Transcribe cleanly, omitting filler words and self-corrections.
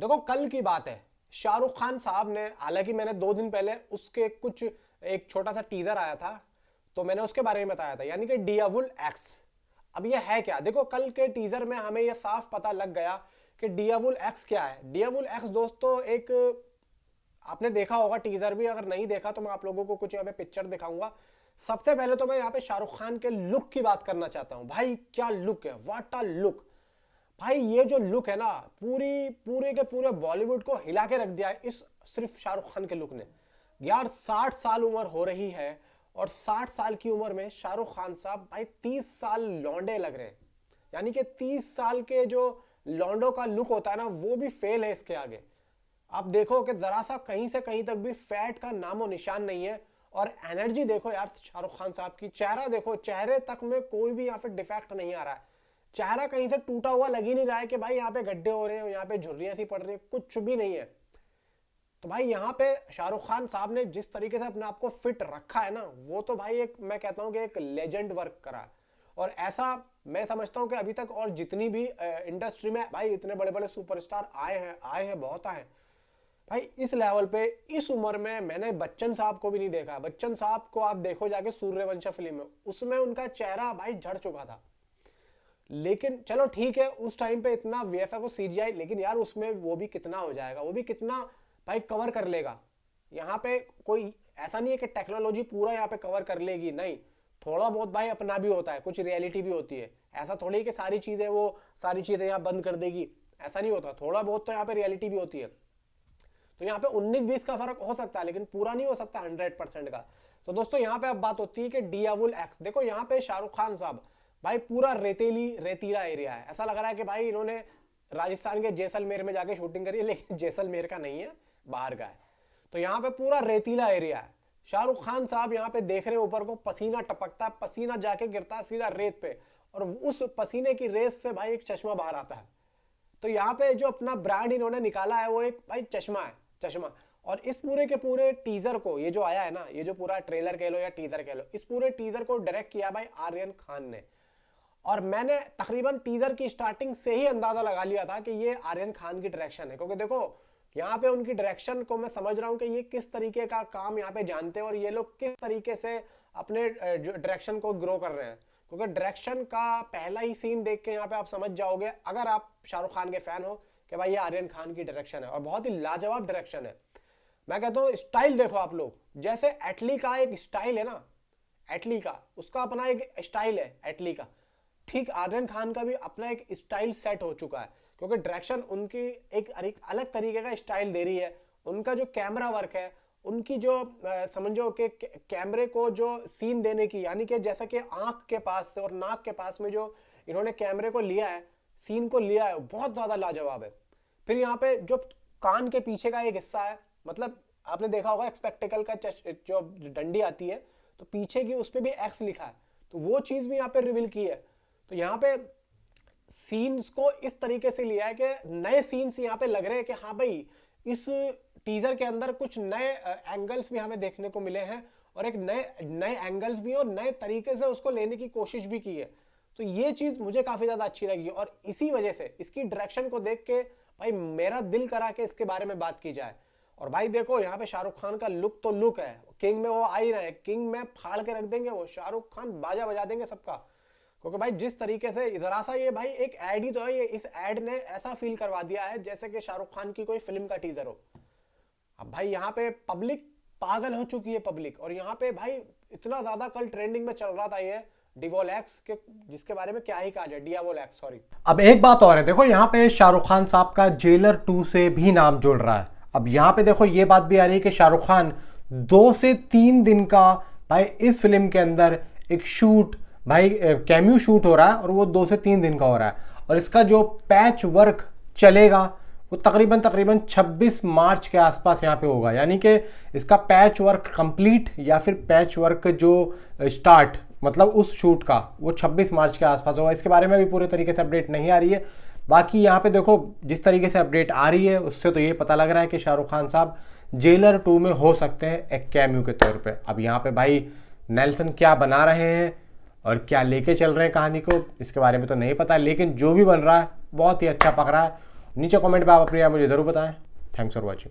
देखो कल की बात है, शाहरुख खान साहब ने, हालांकि मैंने 2 दिन पहले उसके कुछ एक छोटा सा टीजर आया था तो मैंने उसके बारे में बताया था, यानी कि डियावुल एक्स। अब ये है क्या? देखो कल के टीजर में हमें ये साफ पता लग गया कि डियावुल एक्स क्या है। डियावुल एक्स दोस्तों एक, आपने देखा होगा टीजर भी, अगर नहीं देखा तो मैं आप लोगों को कुछ यहाँ पे पिक्चर दिखाऊंगा। सबसे पहले तो मैं यहाँ पे शाहरुख खान के लुक की बात करना चाहता हूँ। भाई क्या लुक है, व्हाट अ लुक। भाई ये जो लुक है ना, पूरे के पूरे बॉलीवुड को हिला के रख दिया है इस सिर्फ शाहरुख खान के लुक ने। यार 60 साल उम्र हो रही है और 60 साल की उम्र में शाहरुख खान साहब भाई 30 साल लौंडे लग रहे हैं। यानी कि 30 साल के जो लौंडों का लुक होता है ना, वो भी फेल है इसके आगे। आप देखो कि जरा सा कहीं से कहीं तक भी फैट का नामो निशान नहीं है। और एनर्जी देखो यार शाहरुख खान साहब की, चेहरा देखो, चेहरे तक में कोई भी यहाँ पे डिफेक्ट नहीं आ रहा है। चेहरा कहीं से टूटा हुआ लग ही नहीं रहा है कि भाई यहाँ पे गड्ढे हो रहे हैं, यहाँ पे झुर्रियां सी पड़ रही है, कुछ भी नहीं है। तो भाई यहाँ पे शाहरुख खान साहब ने जिस तरीके से अपने आप को फिट रखा है ना, वो तो भाई एक, मैं कहता हूँ कि एक लेजेंड वर्क करा है। और ऐसा मैं समझता हूँ कि अभी तक और जितनी भी इंडस्ट्री में भाई इतने बड़े बड़े सुपरस्टार आए हैं बहुत आए हैं भाई, इस लेवल पे इस उम्र में मैंने बच्चन साहब को भी नहीं देखा। बच्चन साहब को आप देखो जाके सूर्यवंशम फिल्म में, उसमें उनका चेहरा भाई झड़ चुका था। लेकिन चलो ठीक है, उस टाइम पे इतना वीएफएक्स और सीजीआई, लेकिन यार उसमें वो भी कितना हो जाएगा, वो भी कितना भाई कवर कर लेगा। यहाँ पे कोई ऐसा नहीं है कि टेक्नोलॉजी पूरा यहाँ पे कवर कर लेगी, नहीं। थोड़ा बहुत भाई अपना भी होता है, कुछ रियलिटी भी होती है। ऐसा थोड़ी कि सारी चीजें यहाँ बंद कर देगी, ऐसा नहीं होता। थोड़ा बहुत तो यहाँ पे रियलिटी भी होती है। तो यहाँ पे 19-20 का फर्क हो सकता है, लेकिन पूरा नहीं हो सकता 100% का। तो दोस्तों यहाँ पे अब बात होती है कि डियावुल एक्स। देखो यहाँ पे शाहरुख खान साहब भाई पूरा रेतीला एरिया है। ऐसा लग रहा है कि भाई इन्होंने राजस्थान के जैसलमेर में जाके शूटिंग करी है, लेकिन जैसलमेर का नहीं है, बाहर का है। तो यहाँ पे पूरा रेतीला एरिया है। शाहरुख खान साहब यहाँ पे देख रहे हैं ऊपर को, पसीना टपकता है, पसीना जाके गिरता है सीधा रेत पे, और उस पसीने की रेस से भाई एक चश्मा बाहर आता है। तो यहाँ पे जो अपना ब्रांड इन्होंने निकाला है वो एक भाई चश्मा है, चश्मा। और इस पूरे के पूरे टीजर को, ये जो आया है ना, ये जो पूरा ट्रेलर कह लो या टीजर कह लो, इस पूरे टीजर को डायरेक्ट किया भाई आर्यन खान ने। और मैंने तकरीबन टीजर की स्टार्टिंग से ही अंदाजा लगा लिया था कि ये आर्यन खान की डायरेक्शन है, क्योंकि देखो यहाँ पे उनकी डायरेक्शन को मैं समझ रहा हूँ कि ये किस तरीके का काम यहाँ पे जानते हैं और ये लोग किस तरीके से अपने डायरेक्शन को ग्रो कर रहे हैं। क्योंकि डायरेक्शन का पहला ही सीन देख के यहाँ पे आप समझ जाओगे, अगर आप शाहरुख खान के फैन हो, कि भाई ये आर्यन खान की डायरेक्शन है और बहुत ही लाजवाब डायरेक्शन है। मैं कहता हूँ स्टाइल देखो आप लोग, जैसे एटली का एक स्टाइल है ना, एटली का उसका अपना एक स्टाइल है एटली का, ठीक आर्यन खान का भी अपना एक स्टाइल सेट हो चुका है। क्योंकि डायरेक्शन उनकी एक अलग तरीके का स्टाइल दे रही है। उनका जो कैमरा वर्क है, उनकी जो समझो कि कैमरे को जो सीन देने की, यानी कि जैसा कि आंख के पास से और नाक के पास में जो इन्होंने कैमरे को लिया है, सीन को लिया है, बहुत ज्यादा लाजवाब है। फिर यहाँ पे जो कान के पीछे का एक हिस्सा है, मतलब आपने देखा होगा स्पेक्टिकल का जो डंडी आती है, तो पीछे की उस पर भी एक्स लिखा है, तो वो चीज भी यहाँ पे रिवील की है। तो यहाँ पे सीन्स को इस तरीके से लिया है कि नए सीन्स यहाँ पे लग रहे हैं कि हाँ भाई इस टीजर के अंदर कुछ नए एंगल्स भी हमें देखने को मिले हैं, और एक नए एंगल्स भी और नए तरीके से उसको लेने की कोशिश भी की है। तो ये चीज मुझे काफी ज्यादा अच्छी लगी, और इसी वजह से इसकी डायरेक्शन को देख के भाई मेरा दिल करा के इसके बारे में बात की जाए। और भाई देखो यहाँ पे शाहरुख खान का लुक तो लुक है, किंग में वो आ ही रहे हैं, किंग में फाड़ के रख देंगे वो, शाहरुख खान बाजा बजा देंगे सबका। क्योंकि भाई जिस तरीके से जरा सा, ये भाई एक एड ही तो है, ये इस एड ने ऐसा फील करवा दिया है जैसे कि शाहरुख खान की कोई फिल्म का टीजर हो। अब भाई यहाँ पे पब्लिक पागल हो चुकी है पब्लिक, और यहाँ पे भाई इतना ज्यादा कल ट्रेंडिंग में चल रहा था ये डिवोल एक्स के, जिसके बारे में क्या ही कहा जाए, डियावोल एक्स, सॉरी। अब एक बात और है, देखो यहाँ पे शाहरुख खान साहब का जेलर 2 से भी नाम जुड़ रहा है। अब यहाँ पे देखो ये बात भी आ रही है कि शाहरुख खान 2 से 3 दिन का भाई इस फिल्म के अंदर एक शूट, भाई कैम्यू शूट हो रहा है, और वो 2 से 3 दिन का हो रहा है। और इसका जो पैच वर्क चलेगा वो तकरीबन 26 मार्च के आसपास यहाँ पे होगा। यानी कि इसका पैच वर्क कंप्लीट या फिर पैच वर्क जो स्टार्ट, मतलब उस शूट का, वो 26 मार्च के आसपास होगा। इसके बारे में भी पूरे तरीके से अपडेट नहीं आ रही है। बाकी यहाँ पे देखो जिस तरीके से अपडेट आ रही है उससे तो ये पता लग रहा है कि शाहरुख खान साहब जेलर 2 में हो सकते हैं एक कैम्यू के तौर पे। अब यहाँ पे भाई नेल्सन क्या बना रहे हैं और क्या लेके चल रहे हैं कहानी को, इसके बारे में तो नहीं पता, लेकिन जो भी बन रहा है बहुत ही अच्छा पक रहा है। नीचे कमेंट पे आप अपनी राय मुझे ज़रूर बताएं। Thanks for watching.